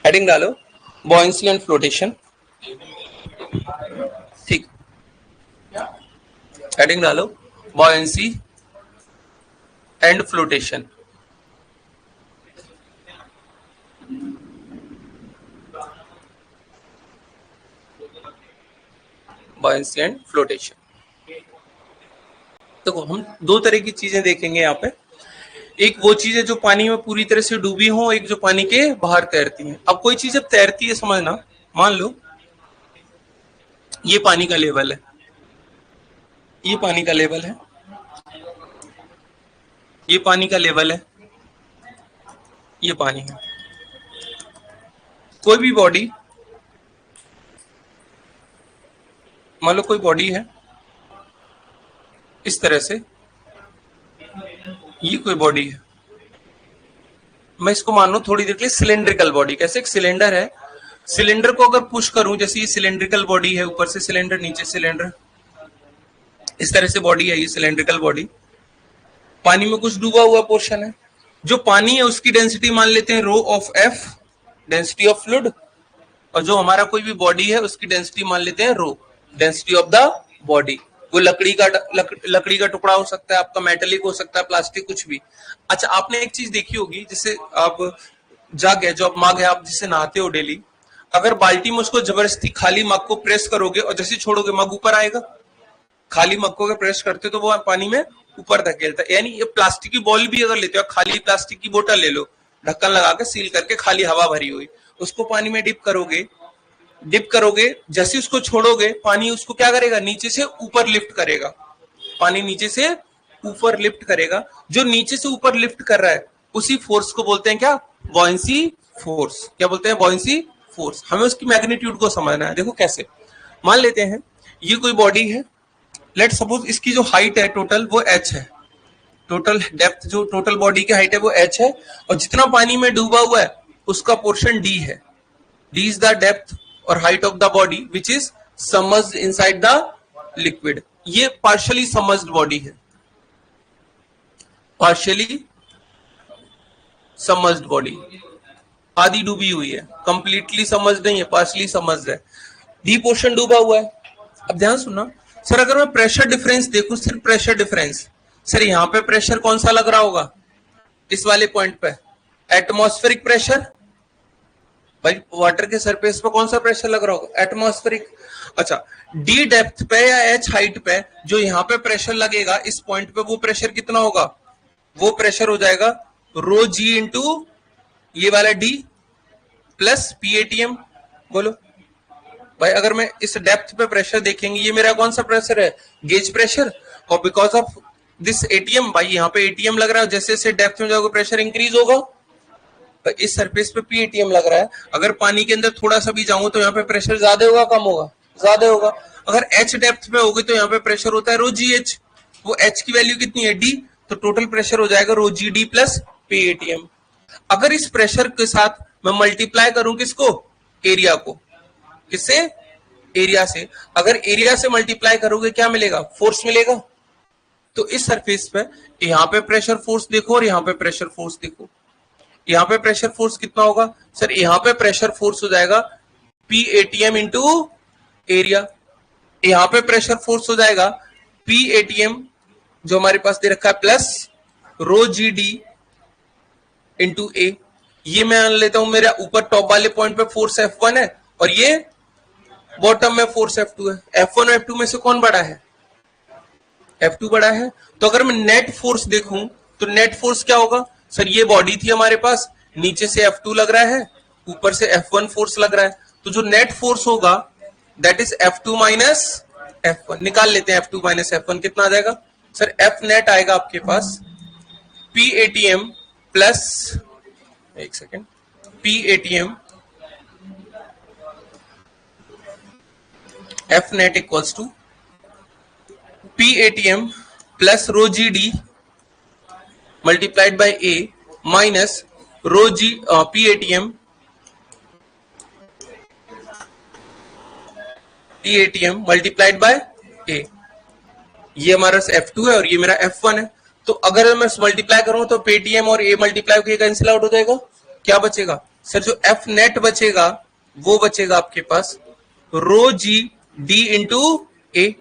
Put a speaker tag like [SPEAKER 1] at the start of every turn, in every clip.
[SPEAKER 1] Heading डालो buoyancy and flotation. ठीक, heading डालो buoyancy and flotation. Buoyancy and flotation. देखो हम दो तरह की चीजें देखेंगे यहाँ पे। एक वो चीज है जो पानी में पूरी तरह से डूबी हो, एक जो पानी के बाहर तैरती है। अब कोई चीज जब तैरती है, समझना, मान लो ये पानी का लेवल है, ये पानी का लेवल है, ये पानी का लेवल है, ये पानी है। कोई भी बॉडी, मान लो कोई बॉडी है इस तरह से, ये कोई बॉडी है, मैं इसको मान लू थोड़ी देर के लिए सिलेंड्रिकल बॉडी। कैसे? एक सिलेंडर है, सिलेंडर को अगर पुश करूं, जैसे ये सिलेंड्रिकल बॉडी है, ऊपर से सिलेंडर, नीचे सिलेंडर, इस तरह से बॉडी है ये सिलेंड्रिकल बॉडी। पानी में कुछ डूबा हुआ पोर्शन है, जो पानी है उसकी डेंसिटी मान लेते हैं rho of F, density of fluid, और जो हमारा कोई भी बॉडी है उसकी डेंसिटी मान लेते हैं रो, डेंसिटी ऑफ द बॉडी। वो लकड़ी का टुकड़ा हो सकता है, आपका मेटेलिक हो सकता है, प्लास्टिक, कुछ भी। अच्छा, आपने एक चीज देखी होगी, जैसे आप जग है, जो आप मग है, आप जिससे नहाते हो डेली, अगर बाल्टी में उसको जबरदस्ती खाली मग को प्रेस करोगे और जैसे छोड़ोगे मग ऊपर आएगा। खाली मग को अगर प्रेस करते हो तो वो पानी में ऊपर धकेलता है। यानी ये प्लास्टिक की बॉल भी अगर लेते हो, खाली प्लास्टिक की बोतल ले लो, ढक्कन लगा के सील करके, खाली हवा भरी हुई, उसको पानी में डिप करोगे, जैसे उसको छोड़ोगे पानी उसको क्या करेगा, नीचे से ऊपर लिफ्ट करेगा। पानी नीचे से ऊपर लिफ्ट करेगा। जो नीचे से ऊपर लिफ्ट कर रहा है उसी फोर्स को बोलते हैं क्या? Buoyancy force. क्या बोलते हैं? Buoyancy force. हमें उसकी मैग्नीट्यूड को समझना है। देखो कैसे, मान लेते हैं ये कोई बॉडी है, लेट सपोज इसकी जो हाइट है टोटल वो h है, टोटल डेप्थ जो टोटल बॉडी की हाइट है वो h है, और जितना पानी में डूबा हुआ है उसका पोर्शन d है। d इज द डेप्थ और height of the body which is submerged inside the liquid. ये पार्शियली सबमर्ज्ड बॉडी है, पार्शियली सबमर्ज्ड बॉडी, आधी डूबी हुई है, कंप्लीटली सबमर्ज्ड नहीं है, पार्शियली सबमर्ज्ड है, डी पोर्शन डूबा हुआ है। अब ध्यान सुनना सर, अगर मैं प्रेशर डिफरेंस देखूं, सिर्फ प्रेशर डिफरेंस, सर यहाँ पे प्रेशर कौन सा लग रहा होगा? इस वाले पॉइंट पे एटमॉस्फेरिक प्रेशर। भाई वाटर के सरफेस पे कौन सा प्रेशर लग रहा होगा? एटमॉस्फेरिक। अच्छा, डी डेप्थ पे या एच हाइट पे जो यहाँ पे प्रेशर लगेगा इस पॉइंट पे, वो प्रेशर कितना होगा? वो प्रेशर हो जाएगा रो जी इंटू ये वाला डी प्लस पी एटीएम। बोलो भाई, अगर मैं इस डेप्थ पे प्रेशर देखेंगे, ये मेरा कौन सा प्रेशर है? Gauge pressure. और बिकॉज ऑफ दिस एटीएम, भाई यहाँ पे एटीएम लग रहा है, जैसे जैसे डेप्थ में जाओगे प्रेशर इंक्रीज होगा। तो इस सरफेस पे पी एटीएम लग रहा है, अगर पानी के अंदर थोड़ा सा भी जाऊं तो यहाँ पे प्रेशर ज्यादा होगा कम होगा? ज्यादा होगा। अगर एच डेप्थ पे होगी तो यहाँ पे प्रेशर होता है रो जी एच, वो एच की वैल्यू कितनी है? डी, तो टोटल प्रेशर हो जाएगा rho g d plus P ATM. अगर इस प्रेशर के साथ मैं मल्टीप्लाई करूं किसको? एरिया को। किससे? एरिया से। अगर एरिया से मल्टीप्लाई करोगे क्या मिलेगा? फोर्स मिलेगा। तो इस सरफेस पे यहाँ पे प्रेशर फोर्स देखो और यहाँ पे प्रेशर फोर्स देखो। यहाँ पे प्रेशर फोर्स कितना होगा सर? यहाँ पे प्रेशर फोर्स हो जाएगा पी एटीएम इंटू एरिया। यहाँ पे प्रेशर फोर्स हो जाएगा पी एटीएम जो हमारे पास दे रखा है plus rho g d into A. ये मैं मान लेता हूं मेरा ऊपर टॉप वाले पॉइंट पे फोर्स F1 है और ये बॉटम में फोर्स F2 है। F1 और F2 में से कौन बड़ा है? F2 बड़ा है। तो अगर मैं नेट फोर्स देखूं तो नेट फोर्स क्या होगा सर? ये बॉडी थी हमारे पास, नीचे से F2 लग रहा है, ऊपर से F1 फोर्स लग रहा है, तो जो नेट फोर्स होगा that is F2 minus F1। निकाल लेते हैं F2 माइनस F1 कितना आ जाएगा सर? F नेट आएगा आपके पास पी एटीएम प्लस, एक second, P ATM F net equals to P ATM plus rho GD multiplied by A minus rho G P ATM multiplied by A। ये हमारा F2 है और ये मेरा F1 है। तो अगर मैं मल्टीप्लाई करूं तो पेटीएम और A मल्टीप्लाई होकर कैंसिल आउट हो जाएगा। क्या बचेगा सर जो एफ नेट बचेगा वो बचेगा आपके पास रो जी डी इंटू ए,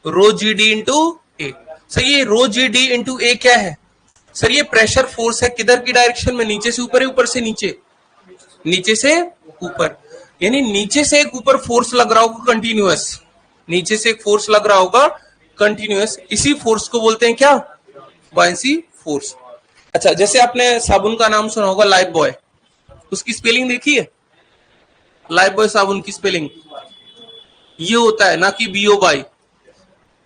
[SPEAKER 1] रो जी डी इंटू ए। सर ये रो जी डी इंटू ए क्या है? सर ये प्रेशर फोर्स है, किधर की डायरेक्शन में? नीचे से ऊपर है, ऊपर से नीचे? नीचे से ऊपर, यानी नीचे से एक ऊपर फोर्स लग रहा होगा कंटिन्यूअस, नीचे से एक फोर्स लग रहा होगा कंटिन्यूअस, इसी फोर्स को बोलते हैं क्या? Buoyancy force. अच्छा, जैसे आपने साबुन का नाम सुना होगा लाइफ बॉय, उसकी स्पेलिंग देखी है? लाइफ बॉय साबुन की स्पेलिंग ये होता है, ना कि बीओ बाई,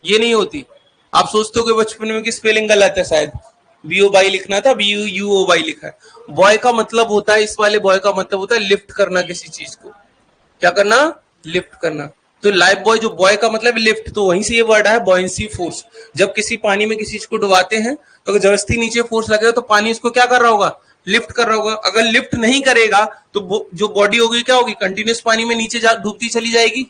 [SPEAKER 1] ये नहीं होती। आप सोचते हो कि बचपन में की स्पेलिंग गलत है, शायद बीओ बाई लिखना था, बी यू ओ बाई लिखा है। बॉय का मतलब होता है, इस वाले बॉय का मतलब होता है लिफ्ट करना किसी चीज को। क्या करना? लिफ्ट करना। तो लाइफ बॉय, जो बॉय का मतलब लिफ्ट, तो वहीं से ये वर्ड है बॉयंसी फोर्स। जब किसी पानी में किसी चीज को डुबाते हैं तो अगर जबरदस्ती नीचे फोर्स लगेगा तो पानी इसको क्या कर रहा होगा? लिफ्ट कर रहा होगा। अगर लिफ्ट नहीं करेगा तो जो बॉडी होगी क्या होगी? कंटिन्यूस पानी में नीचे डूबती चली जाएगी।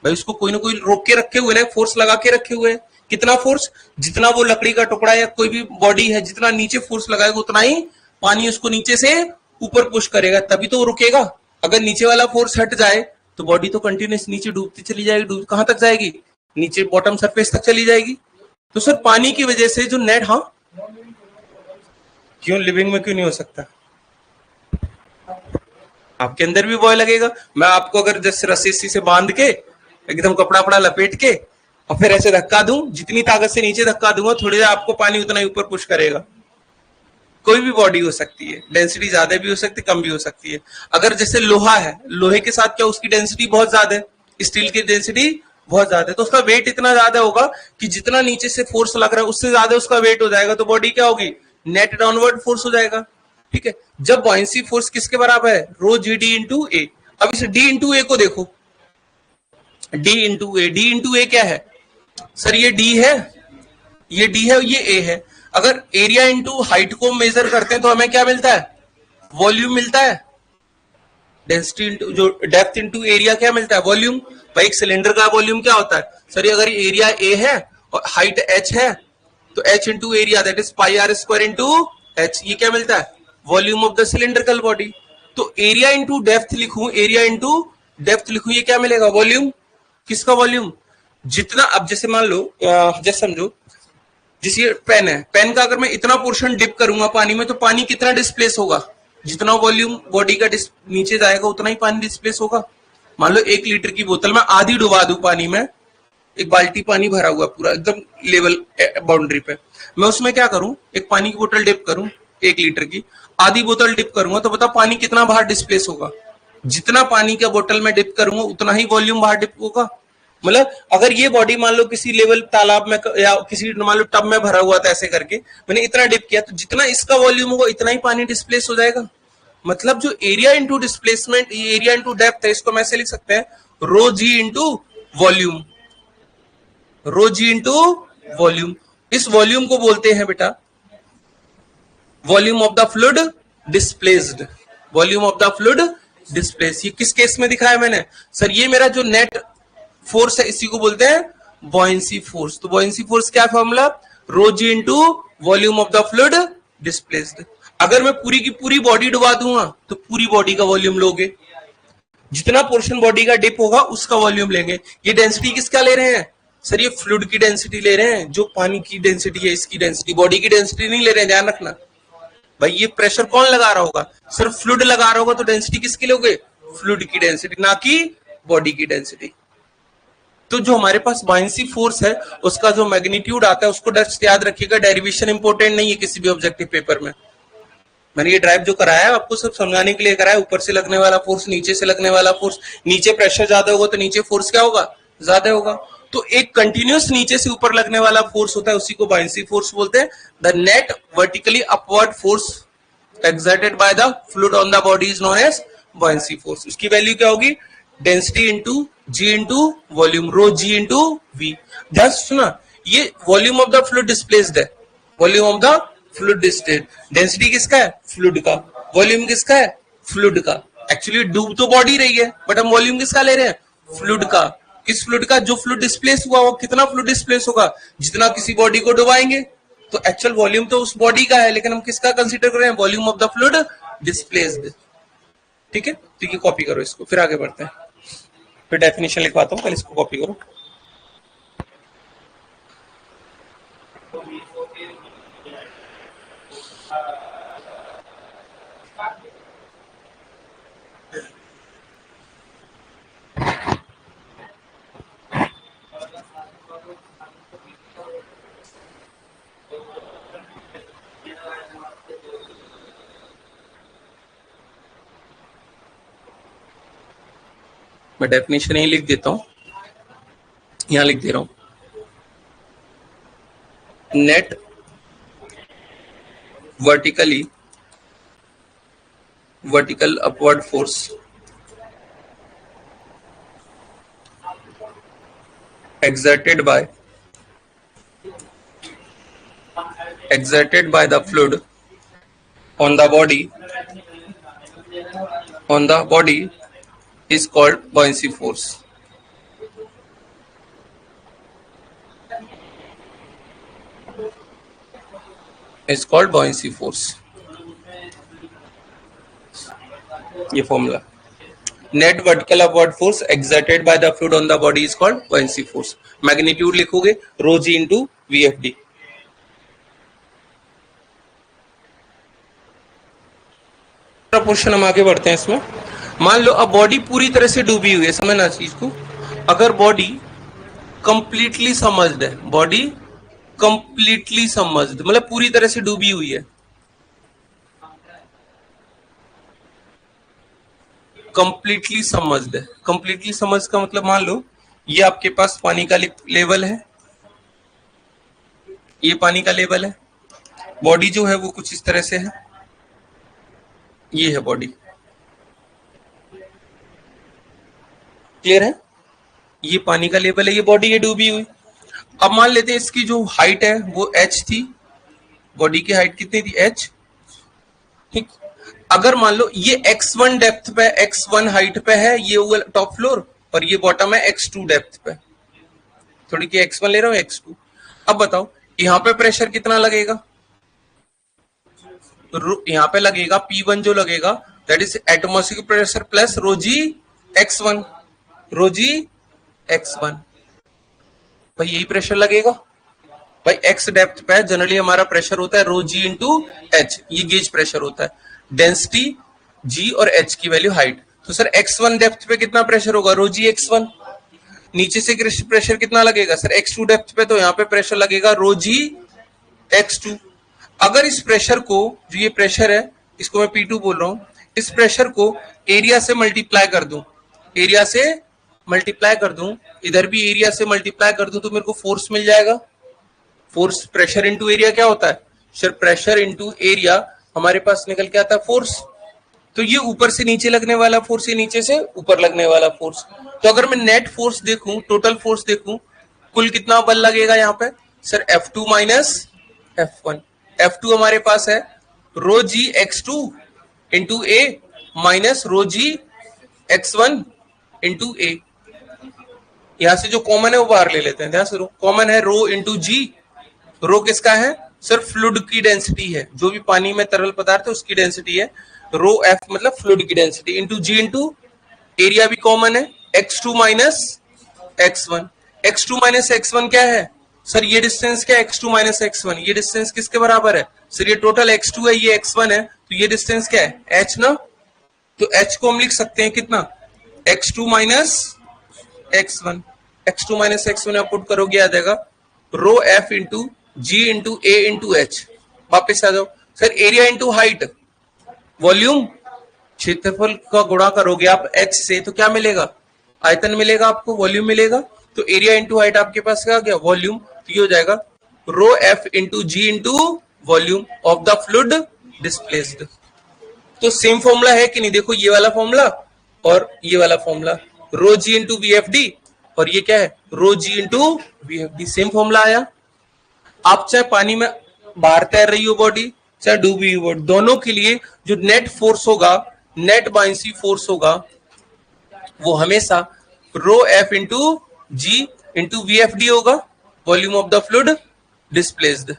[SPEAKER 1] भाई उसको कोई ना कोई रोक के रखे हुए ना, फोर्स लगा के रखे हुए हैं। कितना फोर्स? जितना वो लकड़ी का टुकड़ा या कोई भी बॉडी है, जितना नीचे फोर्स लगाएगा उतना ही पानी उसको नीचे से ऊपर पुश करेगा, तभी तो वो रुकेगा। अगर नीचे वाला फोर्स हट जाए तो बॉडी तो कंटिन्यूस नीचे डूबती चली जाएगी। कहां तक जाएगी? नीचे बॉटम सरफेस तक चली जाएगी। तो सर पानी की वजह से जो नेट, हाँ क्यों लिविंग में क्यों नहीं हो सकता? आपके अंदर भी बॉय लगेगा। मैं आपको अगर जैसे रस्सी से बांध के एकदम कपड़ा वपड़ा लपेट के और फिर ऐसे धक्का दूं, जितनी ताकत से नीचे धक्का दूंगा थोड़ी देर आपको पानी उतना ही ऊपर पुश करेगा। कोई भी बॉडी हो सकती है, डेंसिटी ज्यादा भी हो सकती है, कम भी हो सकती है। अगर जैसे लोहा है, लोहे के साथ क्या उसकी डेंसिटी बहुत ज्यादा है, स्टील की डेंसिटी बहुत ज्यादा है, तो उसका वेट इतना ज्यादा होगा कि जितना नीचे से फोर्स लग रहा है उससे ज्यादा उसका वेट हो जाएगा, तो बॉडी क्या होगी? नेट डाउनवर्ड फोर्स हो जाएगा। ठीक है, जब बॉयंसी फोर्स किसके बराबर है? रो जी डी इंटू ए। अब इस डी इंटू ए को देखो, डी इंटू ए, डी इंटू ए क्या है? सर ये डी है, ये डी है, ये ए है। अगर एरिया इंटू हाइट को मेजर करते हैं तो हमें क्या मिलता है? वॉल्यूम मिलता है। डेंसिटी इंटू जो डेप्थ इंटू एरिया क्या मिलता है? वॉल्यूम। भाई एक सिलेंडर का वॉल्यूम क्या होता है? सर अगर एरिया ए है और हाइट एच है तो H into area that is pi R square into H, ये क्या मिलता है? Volume of the cylindrical body. तो एरिया इंटू डेप्थ लिखूं, एरिया इंटू डेप्थ लिखूं, ये क्या मिलेगा? वॉल्यूम। किसका वॉल्यूम? जितना, अब जैसे मान लो, जैसे समझो जिसे पेन है, पेन का अगर मैं इतना पोर्शन डिप करूंगा पानी में तो पानी कितना डिस्प्लेस होगा? जितना वॉल्यूम बॉडी का नीचे जाएगा उतना ही पानी डिस्प्लेस होगा। मान लो 1 लीटर की बोतल में आधी डुबा दूं पानी में, एक बाल्टी पानी भरा हुआ पूरा एकदम लेवल बाउंड्री पे, मैं उसमें क्या करूं? एक पानी की बोतल डिप करूं 1 लीटर की, आधी बोतल डिप करूंगा तो बता पानी कितना बाहर डिस्प्लेस होगा? जितना पानी का बोतल में डिप करूंगा उतना ही वॉल्यूम बाहर डिप होगा। मतलब अगर ये बॉडी मान लो किसी लेवल तालाब में या किसी मान लो टब में भरा हुआ था, ऐसे करके मैंने इतना डिप किया तो जितना इसका वॉल्यूम होगा इतना ही पानी डिस्प्लेस हो जाएगा। मतलब जो area into displacement, area into depth है, इसको मैं ऐसे लिख सकते हैं रो g into volume, rho g into volume. इस वॉल्यूम को बोलते हैं बेटा volume of the fluid displaced, volume of the fluid displace. ये किस केस में दिखाया मैंने? सर ये मेरा जो नेट फोर्स है इसी को बोलते हैं बॉयंसी फोर्स। तो बॉयंसी फोर्स क्या formula? Rho g into volume of the fluid displaced. अगर मैं पूरी की पूरी बॉडी डुबा दूंगा तो पूरी बॉडी का वॉल्यूम लोगे, जितना पोर्शन बॉडी का डिप होगा उसका वॉल्यूम लेंगे। ये डेंसिटी किसका ले रहे हैं? सर ये फ्लूइड की डेंसिटी ले रहे हैं, जो पानी की डेंसिटी है इसकी डेंसिटी, बॉडी की डेंसिटी नहीं ले रहे हैं, ध्यान रखना। भाई ये प्रेशर कौन लगा रहा होगा? सिर्फ फ्लूइड लगा रहा होगा तो डेंसिटी किसकी लोगे? फ्लूइड की डेंसिटी, ना कि बॉडी की डेंसिटी। तो जो हमारे पास बॉयंसी फोर्स है उसका जो मैग्नीट्यूड आता है उसको जस्ट याद रखिएगा, डेरिवेशन इंपॉर्टेंट नहीं है किसी भी ऑब्जेक्टिव पेपर में। मैंने ये ड्राइव जो कराया है आपको सब समझाने के लिए कराया, ऊपर से लगने वाला फोर्स, नीचे से लगने वाला फोर्स, नीचे प्रेशर ज्यादा होगा तो नीचे फोर्स क्या होगा? ज्यादा होगा। तो एक कंटिन्यूस नीचे से ऊपर लगने वाला फोर्स होता है, उसी को बॉयंसी फोर्स बोलते हैं। The net vertically upward force exerted by the fluid on the body is known as buoyancy force। उसकी वैल्यू क्या होगी? Density into g into volume, rho g into V. ध्यान सुना, ये volume of the fluid displaced है, volume of the fluid displaced. Density किसका है? Fluid का। वॉल्यूम किसका है? फ्लूइड का। एक्चुअली डूब तो बॉडी रही है बट हम वॉल्यूम किसका ले रहे हैं? फ्लूइड का। किस फ्लूइड का? जो फ्लूइड डिस्प्लेस हुआ वो कितना फ्लूइड डिस्प्लेस होगा? जितना किसी बॉडी को डुबाएंगे। तो एक्चुअल वॉल्यूम तो उस बॉडी का है लेकिन हम किसका कंसीडर कर रहे हैं? Volume of the fluid displaced. ठीक है, तो ये कॉपी करो इसको, फिर आगे बढ़ते हैं। फिर डेफिनेशन लिखवाता हूँ, पहले इसको कॉपी करो। मैं डेफिनेशन यही लिख देता हूँ, यहां लिख दे रहा हूं। Net vertical upward force exerted by the fluid on the body is called buoyancy force. Is called buoyancy force. ये formula, net vertical upward force exerted by the fluid on the body is called buoyancy force. Magnitude लिखोगे रो g into VFD. Question हम आगे बढ़ते हैं इसमें। मान लो अब body पूरी तरह से डूबी हुई है, समझना चीज को। अगर बॉडी कंप्लीटली समझद है, बॉडी कंप्लीटली समझद मतलब पूरी तरह से डूबी हुई है, कंप्लीटली समझद है। कंप्लीटली समझ का मतलब मान लो ये आपके पास पानी का लेवल है, ये पानी का लेवल है, बॉडी जो है वो कुछ इस तरह से है, ये है बॉडी, क्लियर है? ये पानी का लेवल है, ये बॉडी है डूबी हुई। अब मान लेते हैं इसकी जो हाइट है वो h थी, बॉडी की हाइट कितनी थी? h, ठीक। अगर मान लो ये x1 डेप्थ पे, x1 हाइट पे है, ये टॉप फ्लोर, और ये बॉटम है x2 डेप्थ पे, थोड़ी की x1 ले रहा हूं x2। अब बताओ यहां पे प्रेशर कितना लगेगा? यहां पे लगेगा P1 जो लगेगा that is atmospheric pressure plus rho g x1, rho g x1, भाई यही प्रेशर लगेगा। भाई x डेप्थ पे जनरली हमारा प्रेशर होता है रो जी इंटू एच, ये गेज प्रेशर होता है, डेंसिटी g और h की वैल्यू हाइट। तो सर x1 डेप्थ पे कितना प्रेशर होगा? रो जी x1। नीचे से प्रेशर कितना लगेगा सर x2 डेप्थ पे? तो यहाँ पे प्रेशर लगेगा रो जी x2। अगर इस प्रेशर को, जो ये प्रेशर है इसको मैं P2 बोल रहा हूं, इस प्रेशर को एरिया से मल्टीप्लाई कर दूं, एरिया से मल्टीप्लाई कर दूं, इधर भी एरिया से मल्टीप्लाई कर दूं, तो मेरे को फोर्स मिल जाएगा। फोर्स, प्रेशर इंटू एरिया क्या होता है सर? प्रेशर इंटू एरिया हमारे पास निकल के आता है फोर्स। तो ये ऊपर से नीचे लगने वाला फोर्स, ये नीचे से ऊपर लगने वाला फोर्स। तो अगर मैं नेट फोर्स देखूं, टोटल फोर्स देखूं, कुल कितना बल लगेगा यहाँ पे sir? F2 minus F1। F2 हमारे पास है रो जी x2 इंटू ए minus rho g x1 into ए। यहां से जो कॉमन है वो बाहर ले लेते हैं, ध्यान से। कॉमन है रो इंटू जी। रो किसका है सर? फ्लूइड की डेंसिटी है, जो भी पानी में तरल पदार्थ है उसकी डेंसिटी है। रो एफ मतलब फ्लूइड की density, into g into area भी कॉमन है, x2 minus x1। x2 minus x1 क्या है सर? ये डिस्टेंस क्या है? x2 minus x1। ये डिस्टेंस किसके बराबर है सर? ये टोटल x2 है, ये x1 है, तो ये डिस्टेंस क्या है? h ना। तो h को हम लिख सकते हैं कितना? x2 minus x1। x2 minus x1 आप पुट करोगे आ जाएगा रो f इंटू जी इंटू ए इंटू एच। वापिस आ जाओ sir, area into height, volume, क्षेत्रफल का गुणा करोगे आप h से तो क्या मिलेगा? आयतन मिलेगा आपको, वॉल्यूम मिलेगा। तो एरिया इंटू हाइट आपके पास क्या गया? वॉल्यूम। तो ये हो जाएगा rho F into g into volume of the fluid displaced. तो सेम फॉर्मूला है कि नहीं? देखो ये वाला फॉर्मूला और ये वाला formula, rho g into VFD, और ये क्या है? Rho g into VFD, same formula आया। आप चाहे पानी में बाहर तैर रही हो बॉडी, चाहे डूबी हुई बॉडी, दोनों के लिए जो नेट फोर्स होगा, नेट बाउंसी फोर्स होगा, वो हमेशा रो F into g into VFD होगा, volume of the fluid displaced,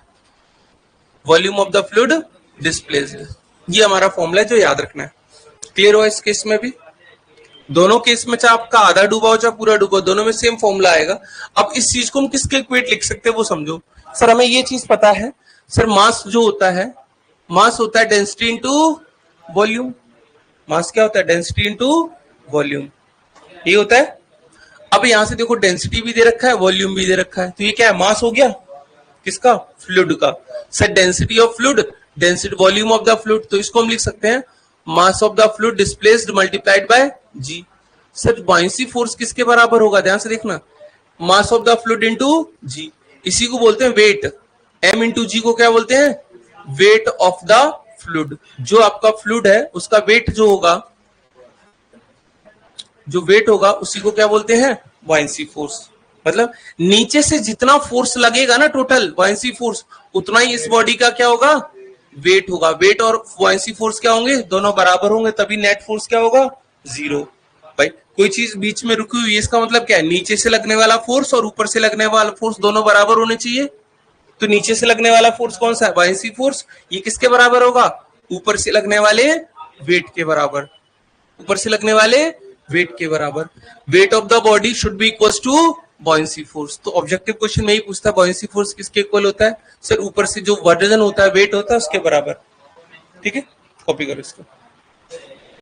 [SPEAKER 1] volume of the fluid displaced. ये हमारा फॉर्मूला है जो याद रखना है। क्लियर हुआ? इस केस में भी, दोनों केस में चाहे आपका आधा डूबा हो चाहे पूरा डूबा हो, दोनों में सेम फॉर्मूला आएगा। अब इस चीज को हम किसके इक्वेट लिख सकते हैं वो समझो। सर हमें ये चीज पता है, सर मास जो होता है, मास होता है डेंसिटी इनटू वॉल्यूम। मास क्या होता है? डेंसिटी इनटू वॉल्यूम, ये होता है। अब यहां से देखो डेंसिटी भी दे रखा है, वॉल्यूम भी दे रखा है, तो ये क्या है? मास हो गया किसका? फ्लूइड का। Sir density of fluid, density volume of the fluid, तो इसको हम लिख सकते हैं mass of the fluid displaced multiplied by g. Sir buoyancy force किसके बराबर होगा? ध्यान से देखना, mass of the fluid into g, इसी को बोलते हैं वेट। एम इंटू जी को क्या बोलते हैं? Wait of the fluid. जो आपका फ्लूइड है उसका वेट जो होगा, जो वेट होगा उसी को क्या बोलते हैं? Buoyancy force. मतलब नीचे से जितना फोर्स लगेगा ना टोटल बॉयंसी फोर्स, उतना ही इस बॉडी का क्या होगा? वेट होगा। वेट और बॉयंसी फोर्स क्या होंगे? दोनों बराबर होंगे, तभी नेट फोर्स क्या होगा? जीरो। भाई कोई चीज बीच में रुकी हुई है, इसका मतलब क्या है? नीचे से लगने वाला फोर्स और ऊपर से लगने वाला फोर्स दोनों बराबर होने चाहिए। तो नीचे से लगने वाला फोर्स कौन सा है? Buoyancy force. ये किसके बराबर होगा? ऊपर से लगने वाले वेट के बराबर। ऊपर से लगने वाले वेट के बराबर। Weight of the body should be equal to buoyancy force. तो ऑब्जेक्टिव क्वेश्चन में ही पूछता है बॉयंसी फोर्स किसके इक्वल होता है? सर ऊपर से जो वजन होता है, वेट होता है, उसके बराबर। ठीक है, कॉपी करो इसको।